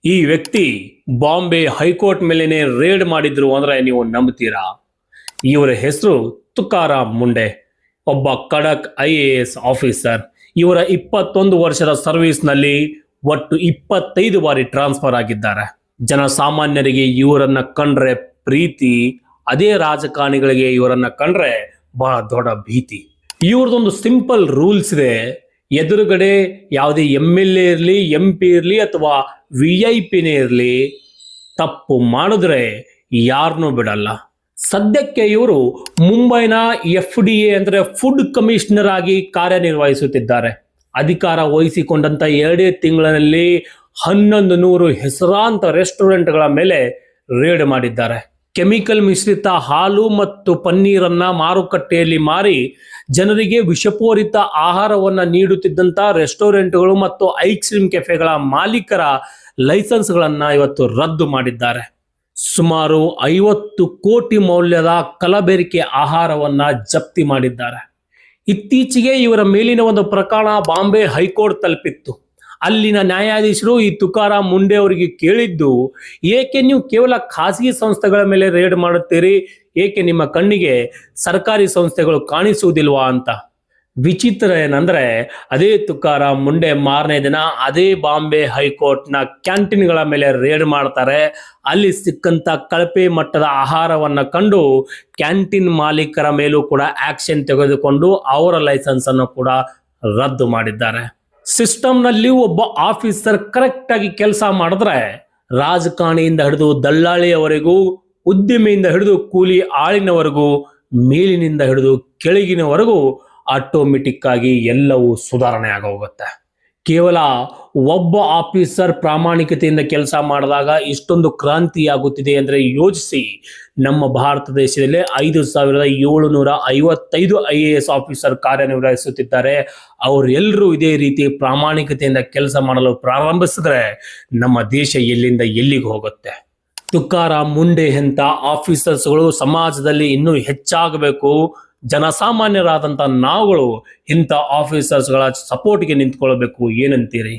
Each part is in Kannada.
ಈ ವ್ಯಕ್ತಿ ಬಾಂಬೆ ಹೈಕೋರ್ಟ್ ಮೇಲೇನೆ ರೇಡ್ ಮಾಡಿದ್ರು ಅಂದ್ರೆ ನೀವು ನಂಬ್ತೀರಾ? ಇವರ ಹೆಸರು ತುಕಾರಾಮ್ ಮುಂಡೆ, ಒಬ್ಬ ಖಡಕ್ IAS ಆಫೀಸರ್. ಇವರ 21 ವರ್ಷದ ಸರ್ವಿಸ್ ನಲ್ಲಿ ಒಟ್ಟು 25 ಬಾರಿ ಟ್ರಾನ್ಸ್ಫರ್ ಆಗಿದ್ದಾರೆ. ಜನಸಾಮಾನ್ಯರಿಗೆ ಇವರನ್ನ ಕಂಡ್ರೆ ಪ್ರೀತಿ, ಅದೇ ರಾಜಕಾರಣಿಗಳಿಗೆ ಇವರನ್ನ ಕಂಡ್ರೆ ಬಹಳ ದೊಡ್ಡ ಭೀತಿ. ಇವ್ರದೊಂದು ಸಿಂಪಲ್ ರೂಲ್ಸ್ ಇದೆ. ಎದುರುಗಡೆ ಯಾವುದೇ MLA ಇರಲಿ, MP ಇರಲಿ ಅಥವಾ VIP ಇರಲಿ, ತಪ್ಪು ಮಾಡಿದ್ರೆ ಯಾರನ್ನೂ ಬಿಡಲ್ಲ. ಸದ್ಯಕ್ಕೆ ಇವರು ಮುಂಬೈನ FDA ಅಂದ್ರೆ ಫುಡ್ ಕಮಿಷನರ್ ಆಗಿ ಕಾರ್ಯನಿರ್ವಹಿಸುತ್ತಿದ್ದಾರೆ. ಅಧಿಕಾರ ವಹಿಸಿಕೊಂಡಂತ 2 ತಿಂಗಳಲ್ಲಿ 1100 ಹೆಸರಾಂತ ರೆಸ್ಟೋರೆಂಟ್ಗಳ ಮೇಲೆ ರೇಡ್ ಮಾಡಿದ್ದಾರೆ. ಕೆಮಿಕಲ್ ಮಿಶ್ರಿತ ಹಾಲು ಮತ್ತು ಪನ್ನೀರನ್ನ ಮಾರುಕಟ್ಟೆಯಲ್ಲಿ ಮಾರಿ ಜನರಿಗೆ ವಿಷಪೂರಿತ ಆಹಾರವನ್ನ ನೀಡುತ್ತಿದ್ದಂತ ರೆಸ್ಟೋರೆಂಟ್ಗಳು ಮತ್ತು ಐಸ್ ಕ್ರೀಮ್ ಕೆಫೆಗಳ ಮಾಲೀಕರ ಲೈಸೆನ್ಸ್ಗಳನ್ನ ಇವತ್ತು ರದ್ದು ಮಾಡಿದ್ದಾರೆ. ಸುಮಾರು 50 ಕೋಟಿ ಮೌಲ್ಯದ ಕಲಬೆರಕೆ ಆಹಾರವನ್ನ ಜಪ್ತಿ ಮಾಡಿದ್ದಾರೆ. ಇತ್ತೀಚೆಗೆ ಇವರ ಮೇಲಿನ ಒಂದು ಪ್ರಕರಣ ಬಾಂಬೆ ಹೈಕೋರ್ಟ್ ತಲುಪಿತ್ತು. ಅಲ್ಲಿನ ನ್ಯಾಯಾಧೀಶರು ಈ ತುಕಾರಾಮ್ ಮುಂಡೆ ಅವರಿಗೆ ಕೇಳಿದ್ದು, ಏಕೆ ನೀವು ಕೇವಲ ಖಾಸಗಿ ಸಂಸ್ಥೆಗಳ ಮೇಲೆ ರೇಡ್ ಮಾಡುತ್ತೀರಿ, ಏಕೆ ನಿಮ್ಮ ಕಣ್ಣಿಗೆ ಸರ್ಕಾರಿ ಸಂಸ್ಥೆಗಳು ಕಾಣಿಸುವುದಿಲ್ವಾ ಅಂತ. ವಿಚಿತ್ರ ಏನಂದ್ರೆ, ಅದೇ ತುಕಾರಾಮ್ ಮುಂಡೆ ಮಾರನೇ ದಿನ ಅದೇ ಬಾಂಬೆ ಹೈಕೋರ್ಟ್ನ ಕ್ಯಾಂಟೀನ್ಗಳ ಮೇಲೆ ರೇಡ್ ಮಾಡ್ತಾರೆ. ಅಲ್ಲಿ ಸಿಕ್ಕಂತ ಕಳಪೆ ಮಟ್ಟದ ಆಹಾರವನ್ನ ಕಂಡು ಕ್ಯಾಂಟೀನ್ ಮಾಲೀಕರ ಮೇಲೂ ಕೂಡ ಆಕ್ಷನ್ ತೆಗೆದುಕೊಂಡು ಅವರ ಲೈಸೆನ್ಸ್ ಅನ್ನು ಕೂಡ ರದ್ದು ಮಾಡಿದ್ದಾರೆ. ಸಿಸ್ಟಮ್ ನಲ್ಲಿ ಒಬ್ಬ ಆಫೀಸರ್ ಕರೆಕ್ಟ್ ಆಗಿ ಕೆಲಸ ಮಾಡಿದ್ರೆ ರಾಜಕಾರಣಿಯಿಂದ ಹಿಡಿದು ದಳ್ಳಾಳಿಯವರೆಗೂ, ಉದ್ಯಮಿಯಿಂದ ಹಿಡಿದು ಕೂಲಿ ಆಳಿನವರೆಗೂ, ಮೇಲಿನಿಂದ ಹಿಡಿದು ಕೆಳಗಿನವರೆಗೂ ಆಟೋಮೆಟಿಕ್ ಆಗಿ ಎಲ್ಲವೂ ಸುಧಾರಣೆ ಆಗೋಗುತ್ತೆ. ಕೇವಲ ಒಬ್ಬ ಆಫೀಸರ್ ಪ್ರಾಮಾಣಿಕತೆಯಿಂದ ಕೆಲಸ ಮಾಡಿದಾಗ ಇಷ್ಟೊಂದು ಕ್ರಾಂತಿಯಾಗುತ್ತಿದೆ ಅಂದರೆ ಯೋಚಿಸಿ. ನಮ್ಮ ಭಾರತ ದೇಶದಲ್ಲಿ 5755 IAS ಆಫೀಸರ್ ಕಾರ್ಯನಿರ್ವಹಿಸುತ್ತಿದ್ದಾರೆ. ಅವರೆಲ್ಲರೂ ಇದೇ ರೀತಿ ಪ್ರಾಮಾಣಿಕತೆಯಿಂದ ಕೆಲಸ ಮಾಡಲು ಪ್ರಾರಂಭಿಸಿದ್ರೆ ನಮ್ಮ ದೇಶ ಎಲ್ಲಿಂದ ಎಲ್ಲಿಗೆ ಹೋಗುತ್ತೆ. ತುಕಾರಾಮ್ ಮುಂಡೆ ಅಂತ ಆಫೀಸರ್ಸ್ಗಳು ಸಮಾಜದಲ್ಲಿ ಇನ್ನೂ ಹೆಚ್ಚಾಗಬೇಕು. ಜನಸಾಮಾನ್ಯರಾದಂಥ ನಾವುಗಳು ಇಂಥ ಆಫೀಸರ್ಸ್ಗಳ ಸಪೋರ್ಟ್ಗೆ ನಿಂತ್ಕೊಳ್ಬೇಕು. ಏನಂತೀರಿ?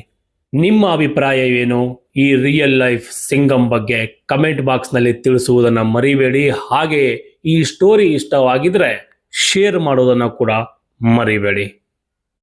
ನಿಮ್ಮ ಅಭಿಪ್ರಾಯ ಏನು ಈ ರಿಯಲ್ ಲೈಫ್ ಸಿಂಗಮ್ ಬಗ್ಗೆ? ಕಮೆಂಟ್ ಬಾಕ್ಸ್ನಲ್ಲಿ ತಿಳಿಸುವುದನ್ನು ಮರಿಬೇಡಿ. ಹಾಗೆ ಈ ಸ್ಟೋರಿ ಇಷ್ಟವಾಗಿದ್ರೆ ಶೇರ್ ಮಾಡೋದನ್ನು ಕೂಡ ಮರಿಬೇಡಿ.